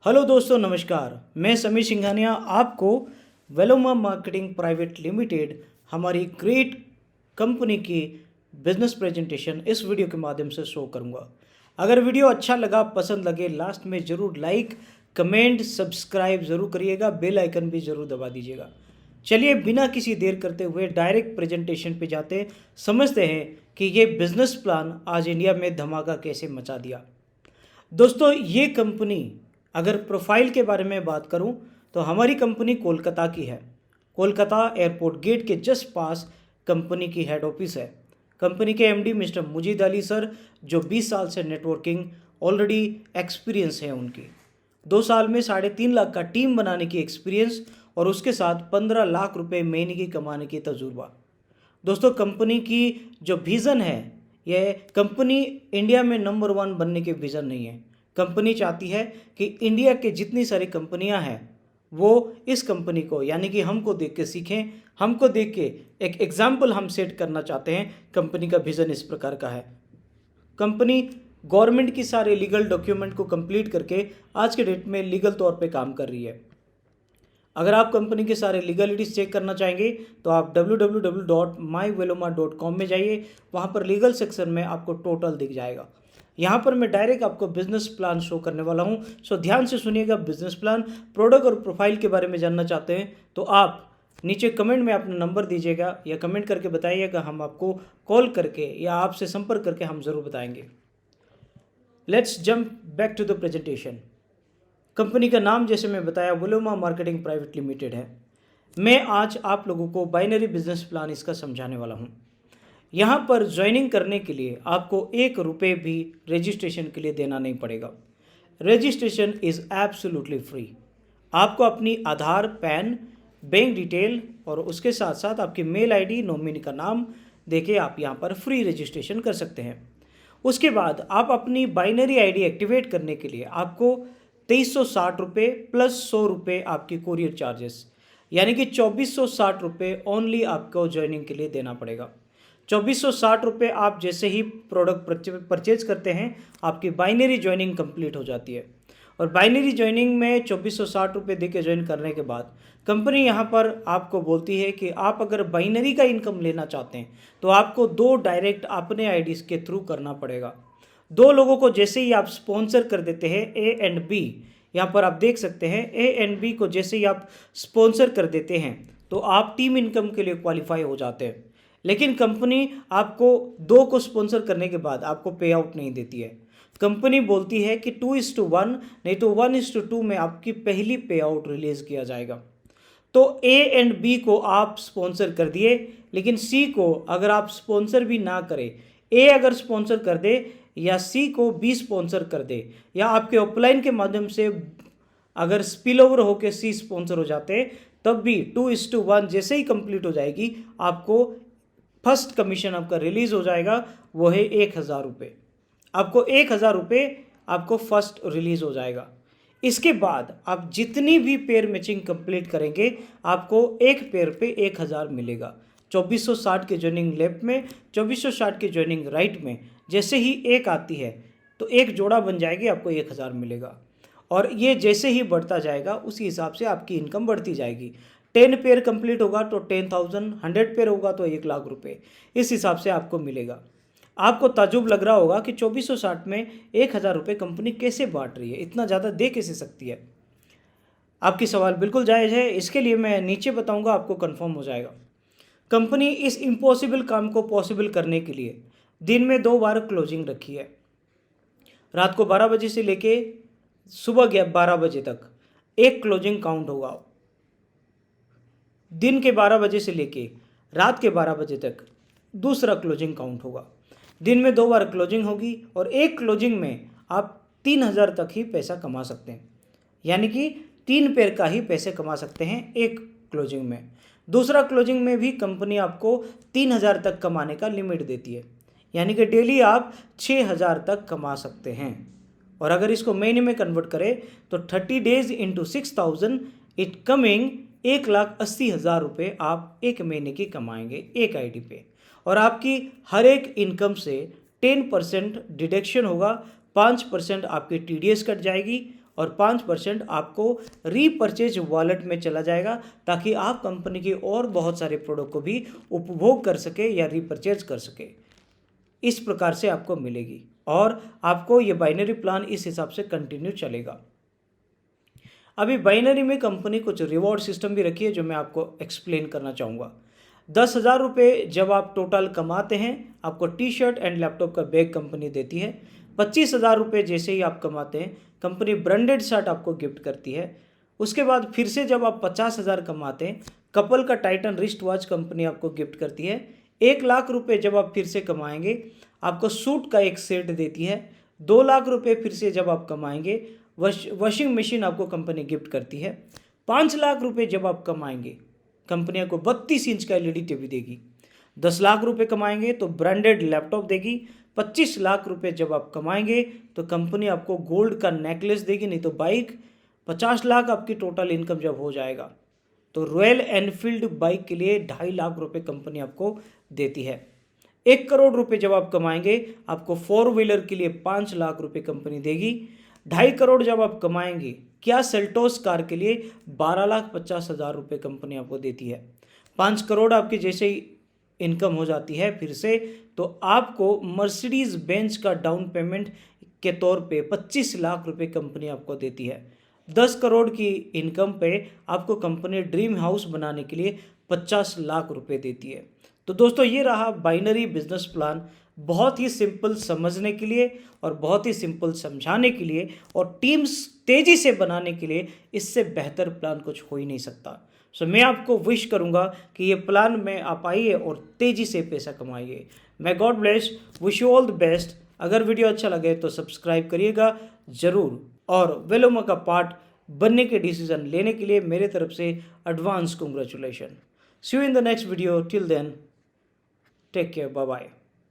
Hello दोस्तों, नमस्कार। मैं समीर सिंघानिया आपको वेलोमा मार्केटिंग प्राइवेट लिमिटेड हमारी ग्रेट कंपनी की बिजनेस प्रेजेंटेशन इस वीडियो के माध्यम से शो करूंगा। अगर वीडियो अच्छा लगा, पसंद लगे, लास्ट में ज़रूर लाइक, कमेंट, सब्सक्राइब ज़रूर करिएगा, बेल आइकन भी ज़रूर दबा दीजिएगा। चलिए बिना किसी देर करते हुए डायरेक्ट प्रेजेंटेशन पे जाते समझते हैं कि ये बिजनेस प्लान आज इंडिया में धमाका कैसे मचा दिया। दोस्तों, ये कंपनी अगर प्रोफाइल के बारे में बात करूं तो हमारी कंपनी कोलकाता की है। कोलकाता एयरपोर्ट गेट के जस्ट पास कंपनी की हेड ऑफिस है। कंपनी के MD mister Mujeed Ali sir, जो 20 साल से नेटवर्किंग ऑलरेडी एक्सपीरियंस है उनकी। 2 साल में 3.5 लाख का टीम बनाने की एक्सपीरियंस और उसके साथ 15 लाख रुपए महीने की कमाने की तजुर्बा। दोस्तों, कंपनी की जो विज़न है, यह कंपनी इंडिया में नंबर 1 बनने के विज़न नहीं है। कंपनी चाहती है कि इंडिया के जितनी सारी कंपनियां हैं वो इस कंपनी को यानी कि हमको देख के सीखें। हमको देख के एक एग्जाम्पल हम सेट करना चाहते हैं। कंपनी का विज़न इस प्रकार का है। कंपनी गवर्नमेंट की सारे लीगल डॉक्यूमेंट को कंप्लीट करके आज के डेट में लीगल तौर पे काम कर रही है। अगर आप कंपनी के सारे लीगलिटीज़ चेक करना चाहेंगे तो आप www.myveloma.com में जाइए। वहाँ पर लीगल सेक्शन में आपको टोटल दिख जाएगा। यहाँ पर मैं डायरेक्ट आपको बिजनेस प्लान शो करने वाला हूँ, सो ध्यान से सुनिएगा। बिजनेस प्लान, प्रोडक्ट और प्रोफाइल के बारे में जानना चाहते हैं तो आप नीचे कमेंट में अपना नंबर दीजिएगा या कमेंट करके बताइएगा। हम आपको कॉल करके या आपसे संपर्क करके हम ज़रूर बताएंगे। Let's jump back to the presentation. Company का नाम जैसे मैं बताया वेलोमा मार्केटिंग प्राइवेट लिमिटेड है। मैं आज आप लोगों को बाइनरी बिजनेस प्लान इसका समझाने वाला हूँ। यहाँ पर ज्वाइनिंग करने के लिए आपको 1 रुपये भी रजिस्ट्रेशन के लिए देना नहीं पड़ेगा। Registration is absolutely free. आपको अपनी आधार, पैन, बैंक डिटेल और उसके साथ साथ आपकी मेल आईडी, नॉमिनी का नाम देके आप यहाँ पर फ्री रजिस्ट्रेशन कर सकते हैं। उसके बाद आप अपनी बाइनरी आईडी एक्टिवेट करने के लिए आपको 2360 रुपये प्लस 100 रुपये आपकी कोरियर चार्जेस, यानी कि 2460 रुपये ओनली आपको ज्वाइनिंग के लिए देना पड़ेगा। 2460 रुपये आप जैसे ही प्रोडक्ट परचेज करते हैं, आपकी बाइनरी ज्वाइनिंग कंप्लीट हो जाती है। और बाइनरी ज्वाइनिंग में 2460 रुपये दे के ज्वाइन करने के बाद कंपनी यहाँ पर आपको बोलती है कि आप अगर बाइनरी का इनकम लेना चाहते हैं तो आपको 2 डायरेक्ट अपने आईडीज़ के थ्रू करना पड़ेगा। 2 लोगों को जैसे ही आप स्पॉन्सर कर देते हैं, ए एंड बी, यहाँ पर आप देख सकते हैं, ए एंड बी को जैसे ही आप स्पॉन्सर कर देते हैं तो आप टीम इनकम के लिए क्वालिफाई हो जाते हैं। लेकिन कंपनी आपको 2 को स्पॉन्सर करने के बाद आपको पे आउट नहीं देती है। कंपनी बोलती है कि 2:1 नहीं तो 1:2 में आपकी पहली पे आउट रिलीज़ किया जाएगा। तो ए एंड बी को आप स्पॉन्सर कर दिए, लेकिन सी को अगर आप स्पॉन्सर भी ना करें, ए अगर स्पॉन्सर कर दे या सी को बी स्पॉन्सर कर दे या आपके ऑफलाइन के माध्यम से अगर स्पिल ओवर होकर सी स्पॉन्सर हो जाते, तब भी 2:1 जैसे ही कंप्लीट हो जाएगी आपको फर्स्ट कमीशन आपका रिलीज हो जाएगा। वो है 1000 रुपये। आपको 1000 रुपये आपको फर्स्ट रिलीज हो जाएगा। इसके बाद आप जितनी भी पेयर मैचिंग कंप्लीट करेंगे आपको एक पेयर पे 1000 मिलेगा। 2460 के ज्वाइनिंग लेफ्ट में, 2460 की ज्वाइनिंग राइट में जैसे ही एक आती है तो एक जोड़ा बन जाएगी, आपको 1000 मिलेगा। और ये जैसे ही बढ़ता जाएगा उसी हिसाब से आपकी इनकम बढ़ती जाएगी। 10 पेयर कंप्लीट होगा तो 10,000, 100 पेयर होगा तो 1 लाख रुपए, इस हिसाब से आपको मिलेगा। आपको ताजुब लग रहा होगा कि 2460 में 1000 रुपये कंपनी कैसे बांट रही है, इतना ज़्यादा दे कैसे सकती है। आपकी सवाल बिल्कुल जायज़ है, इसके लिए मैं नीचे बताऊंगा, आपको कंफर्म हो जाएगा। कंपनी इस इम्पॉसिबल काम को पॉसिबल करने के लिए दिन में 2 बार क्लोजिंग रखी है। रात को 12 बजे से लेके सुबह 12 बजे तक एक क्लोजिंग काउंट होगा। दिन के 12 बजे से लेके रात के 12 बजे तक दूसरा क्लोजिंग काउंट होगा। दिन में 2 बार क्लोजिंग होगी और एक क्लोजिंग में आप 3000 तक ही पैसा कमा सकते हैं, यानी कि 3 पेयर का ही पैसे कमा सकते हैं एक क्लोजिंग में। दूसरा क्लोजिंग में भी कंपनी आपको 3000 तक कमाने का लिमिट देती है, यानी कि डेली आप 6000 तक कमा सकते हैं। और अगर इसको महीने में कन्वर्ट करें तो 30 डेज इंटू 6000 इट कमिंग 1,80,000 रुपये आप एक महीने की कमाएंगे एक आईडी पे। और आपकी हर एक इनकम से 10% डिडक्शन होगा, 5% आपकी टीडीएस कट जाएगी और 5% आपको रीपर्चेज वॉलेट में चला जाएगा, ताकि आप कंपनी के और बहुत सारे प्रोडक्ट को भी उपभोग कर सके या रीपर्चेज कर सके। इस प्रकार से आपको मिलेगी और आपको ये बाइनरी प्लान इस हिसाब से कंटिन्यू चलेगा। अभी बाइनरी में कंपनी कुछ रिवॉर्ड सिस्टम भी रखी है जो मैं आपको एक्सप्लेन करना चाहूँगा। 10,000 रुपये जब आप टोटल कमाते हैं, आपको टी शर्ट एंड लैपटॉप का बैग कंपनी देती है। 25,000 रुपये जैसे ही आप कमाते हैं, कंपनी ब्रांडेड शर्ट आपको गिफ्ट करती है। उसके बाद फिर से जब आप 50,000 कमाते हैं, कपल का टाइटन रिस्ट वॉच कंपनी आपको गिफ्ट करती है। 1,00,000 रुपये जब आप फिर से कमाएंगे, आपको सूट का एक सेट देती है। 2,00,000 रुपये फिर से जब आप कमाएंगे, वॉशिंग मशीन आपको कंपनी गिफ्ट करती है। 5,00,000 रुपये जब आप कमाएंगे, कंपनी आपको 32 इंच का एलईडी टीवी देगी। 10,00,000 रुपये कमाएंगे तो ब्रांडेड लैपटॉप देगी। 25,00,000 रुपये जब आप कमाएंगे तो कंपनी आपको गोल्ड का नेकलेस देगी, नहीं तो बाइक। 50,00,000 आपकी टोटल इनकम जब हो जाएगा तो रॉयल एनफील्ड बाइक के लिए 2.5 लाख रुपये कंपनी आपको देती है। 1 करोड़ रुपये जब आप कमाएंगे, आपको 4 व्हीलर के लिए 5 लाख रुपये कंपनी देगी। 2.5 करोड़ जब आप कमाएंगे, क्या सेल्टोस कार के लिए 12,50,000 रुपये कंपनी आपको देती है। 5 करोड़ आपकी जैसे ही इनकम हो जाती है फिर से, तो आपको मर्सिडीज बेंज का डाउन पेमेंट के तौर पे 25 लाख रुपये कंपनी आपको देती है। 10 करोड़ की इनकम पे आपको कंपनी ड्रीम हाउस बनाने के लिए 50 लाख रुपये देती है। तो दोस्तों, ये रहा बाइनरी बिजनेस प्लान। बहुत ही सिंपल समझने के लिए और बहुत ही सिंपल समझाने के लिए और टीम्स तेज़ी से बनाने के लिए इससे बेहतर प्लान कुछ हो ही नहीं सकता। सो मैं आपको विश करूंगा कि ये प्लान में आप आइए और तेज़ी से पैसा कमाइए। मैं God bless, wish you all the best. अगर वीडियो अच्छा लगे तो सब्सक्राइब करिएगा ज़रूर, और वेलोमा का पार्ट बनने के डिसीजन लेने के लिए मेरे तरफ से advance congratulation. See you in the next video. Till then, take care, bye bye.